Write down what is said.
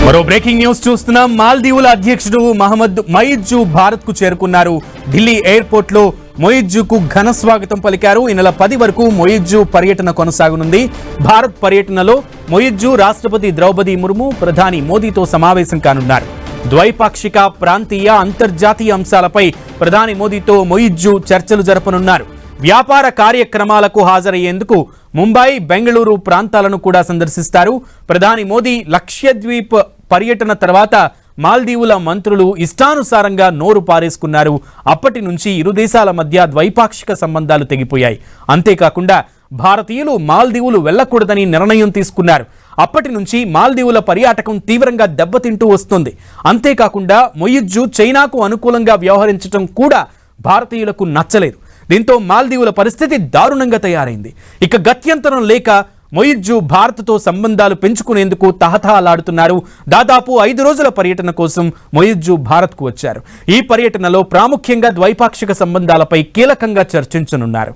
మరో breaking news చూస్తున్నాం. మాల్దీవుల అధ్యక్షుడు మహమ్మద్ మొయిజ్జు భారత్ కు చేరుకున్నారు. ఢిల్లీ ఎయిర్పోర్ట్ లో మొయిజ్జుకు ఘన స్వాగతం పలికారు. ఈ నెల 10 వరకు మొయిజ్జు పర్యటన కొనసాగనుంది. భారత్ పర్యటనలో మొయిజ్జు రాష్ట్రపతి ద్రౌపది ముర్ము, ప్రధాని మోదీతో సమావేశం కానున్నారు. ద్వైపాక్షిక, ప్రాంతీయ, అంతర్జాతీయ అంశాలపై ప్రధాని మోదీతో మొయిజ్జు చర్చలు జరపనున్నారు. వ్యాపార కార్యక్రమాలకు హాజరయ్యేందుకు ముంబై, బెంగళూరు ప్రాంతాలను కూడా సందర్శిస్తారు. ప్రధాని మోదీ లక్షద్వీప్ పర్యటన తర్వాత మాల్దీవుల మంత్రులు ఇష్టానుసారంగా నోరు పారేసుకున్నారు. అప్పటి నుంచి ఇరు దేశాల మధ్య ద్వైపాక్షిక సంబంధాలు తెగిపోయాయి. అంతేకాకుండా భారతీయులు మాల్దీవులు వెళ్లకూడదని నిర్ణయం తీసుకున్నారు. అప్పటి నుంచి మాల్దీవుల పర్యాటకం తీవ్రంగా దెబ్బతింటూ వస్తుంది. అంతేకాకుండా మొయిజ్జు చైనాకు అనుకూలంగా వ్యవహరించడం కూడా భారతీయులకు నచ్చలేదు. దీంతో మాల్దీవుల పరిస్థితి దారుణంగా తయారైంది. ఇక గత్యంతరం లేక మొయిజ్జు భారత్తో సంబంధాలు పెంచుకునేందుకు తహతహలాడుతున్నారు. దాదాపు 5 రోజుల పర్యటన కోసం మొయిజ్జు భారత్కు వచ్చారు. ఈ పర్యటనలో ప్రాముఖ్యంగా ద్వైపాక్షిక సంబంధాలపై కీలకంగా చర్చించనున్నారు.